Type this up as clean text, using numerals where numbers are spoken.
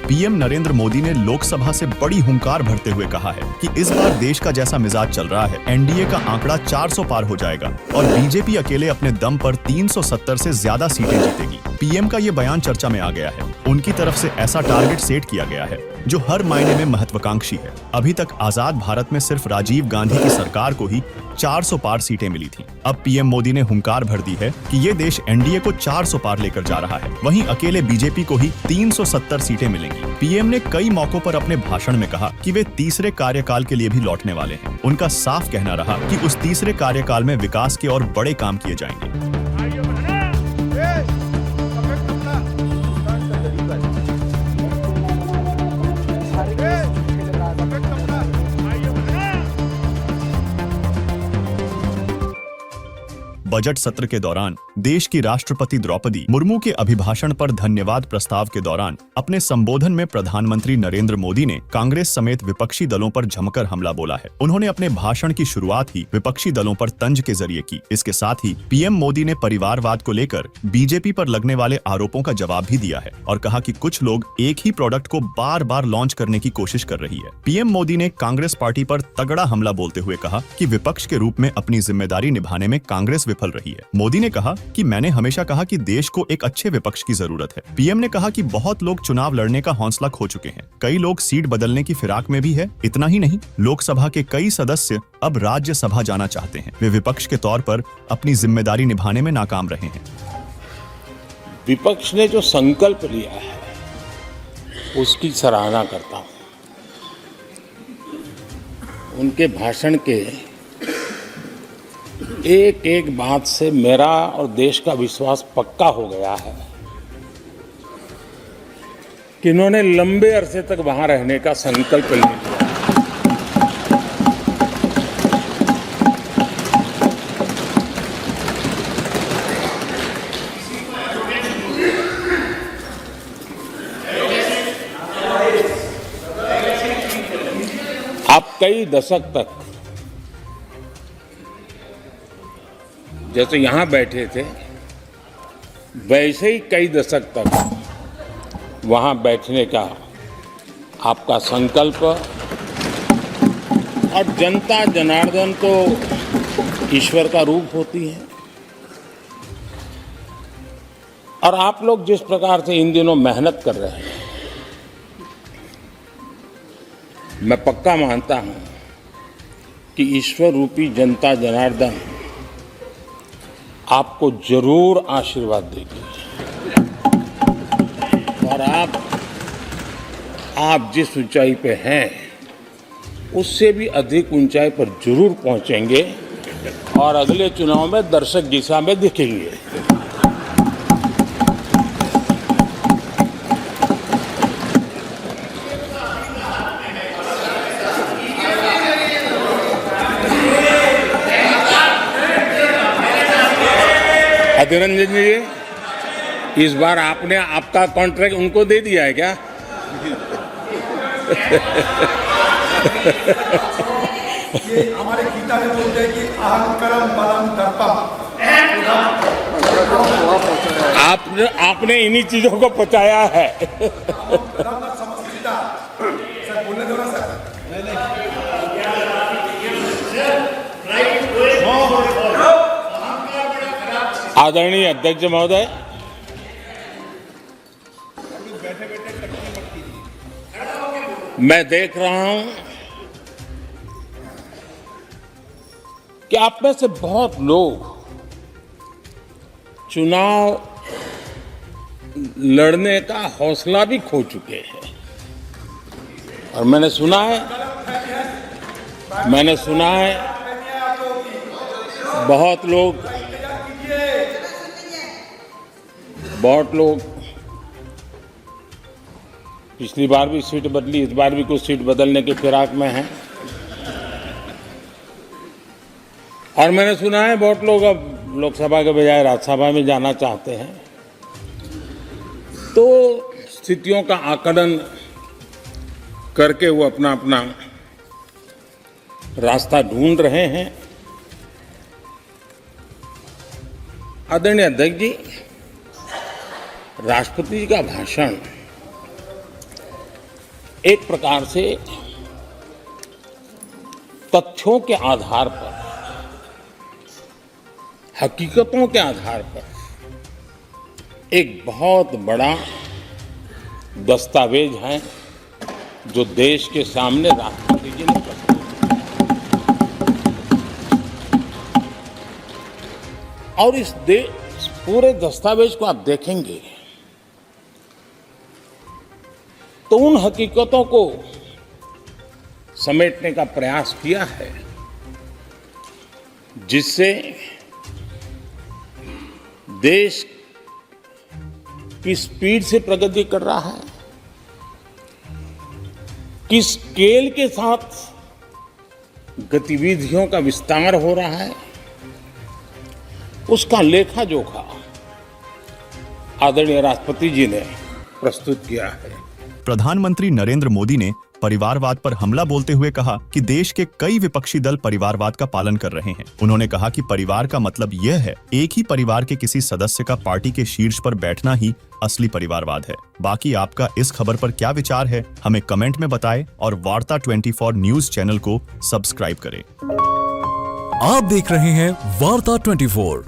PM Narendra Modi ने लोकसभा से बड़ी हुंकार भरते हुए कहा है कि इस बार देश का जैसा मिजाज चल रहा है, एनडीए का आंकड़ा 400 पार हो जाएगा और बीजेपी अकेले अपने दम पर 370 से ज्यादा सीटें जीतेगी। पीएम का ये बयान चर्चा में आ गया है। उनकी तरफ से ऐसा टारगेट सेट किया गया है जो हर मायने में महत्वाकांक्षी है। अभी तक आजाद भारत में सिर्फ राजीव गांधी की सरकार को ही 400 पार सीटें मिली थी। अब पीएम मोदी ने हुंकार भर दी है कि ये देश एनडीए को 400 पार लेकर जा रहा है। वहीं अकेले बीजेपी को ही 370 सीटें मिलेंगी। पीएम ने कई मौकों पर अपने भाषण में कहा कि वे तीसरे कार्यकाल के लिए भी लौटने वाले हैं। उनका साफ कहना रहा कि उस तीसरे कार्यकाल में विकास के और बड़े काम किए जाएंगे। बजट सत्र के दौरान देश की राष्ट्रपति द्रौपदी मुर्मू के अभिभाषण पर धन्यवाद प्रस्ताव के दौरान अपने संबोधन में प्रधानमंत्री नरेंद्र मोदी ने कांग्रेस समेत विपक्षी दलों पर जमकर हमला बोला है। उन्होंने अपने भाषण की शुरुआत ही विपक्षी दलों पर तंज के जरिए की। इसके साथ ही पीएम मोदी ने परिवारवाद को लेकर बीजेपी पर लगने वाले आरोपों का जवाब भी दिया है और कहा कि कुछ लोग एक ही प्रोडक्ट को बार बार लॉन्च करने की कोशिश कर रही है। पीएम मोदी ने कांग्रेस पार्टी पर तगड़ा हमला बोलते हुए कहा कि विपक्ष के रूप में अपनी जिम्मेदारी निभाने में कांग्रेस विफल रही है। मोदी ने कहा कि मैंने हमेशा कहा कि देश को एक अच्छे विपक्ष की जरूरत है। पीएम ने कहा कि बहुत लोग चुनाव लड़ने का हौसला खो चुके हैं। कई लोग सीट बदलने की फिराक में भी है। इतना ही नहीं, लोकसभा के कई सदस्य अब राज्यसभा जाना चाहते हैं। वे विपक्ष के तौर पर अपनी जिम्मेदारी निभाने में नाकाम रहे हैं। विपक्ष ने जो संकल्प लिया है उसकी सराहना करता हूं। उनके भाषण के एक एक बात से मेरा और देश का विश्वास पक्का हो गया है कि इन्होंने लंबे अरसे तक वहां रहने का संकल्प लिया। आप कई दशक तक जैसे यहां बैठे थे वैसे ही कई दशक तक वहां बैठने का आपका संकल्प, और जनता जनार्दन तो ईश्वर का रूप होती है। और आप लोग जिस प्रकार से इन दिनों मेहनत कर रहे हैं, मैं पक्का मानता हूं कि ईश्वर रूपी जनता जनार्दन आपको जरूर आशीर्वाद देगी और आप जिस ऊंचाई पे हैं उससे भी अधिक ऊंचाई पर जरूर पहुंचेंगे और अगले चुनाव में दर्शक दिशा में दिखेंगे। अधिरंजन जी, इस बार आपने आपका कॉन्ट्रैक्ट उनको दे दिया है क्या? ये हमारे गीता में बोलते हैं कि अहंकारम बलम दर्पम। आपने इन्हीं चीजों को पचाया है। सर बोलने दो ना सर। आदरणीय अध्यक्ष महोदय, मैं देख रहा हूं कि आप में से बहुत लोग चुनाव लड़ने का हौसला भी खो चुके हैं। और मैंने सुना है बहुत लोग पिछली बार भी सीट बदली, इस बार भी कुछ सीट बदलने के फिराक में हैं। और मैंने सुना है बहुत लोग अब लोकसभा के बजाय राज्यसभा में जाना चाहते हैं। तो स्थितियों का आकलन करके वो अपना अपना रास्ता ढूंढ रहे हैं। आदरणीय अध्यक्ष जी, राष्ट्रपति जी का भाषण एक प्रकार से तथ्यों के आधार पर, हकीकतों के आधार पर एक बहुत बड़ा दस्तावेज है जो देश के सामने राष्ट्रपति जी ने प्रस्तुत किया। और इस पूरे दस्तावेज को आप देखेंगे तो उन हकीकतों को समेटने का प्रयास किया है जिससे देश किस स्पीड से प्रगति कर रहा है, किस स्केल के साथ गतिविधियों का विस्तार हो रहा है, उसका लेखा जोखा आदरणीय राष्ट्रपति जी ने प्रस्तुत किया है। प्रधानमंत्री नरेंद्र मोदी ने परिवारवाद पर हमला बोलते हुए कहा कि देश के कई विपक्षी दल परिवारवाद का पालन कर रहे हैं। उन्होंने कहा कि परिवार का मतलब यह है एक ही परिवार के किसी सदस्य का पार्टी के शीर्ष पर बैठना ही असली परिवारवाद है। बाकी आपका इस खबर पर क्या विचार है, हमें कमेंट में बताएं और वार्ता 24 न्यूज चैनल को सब्सक्राइब करें। आप देख रहे हैं वार्ता 24।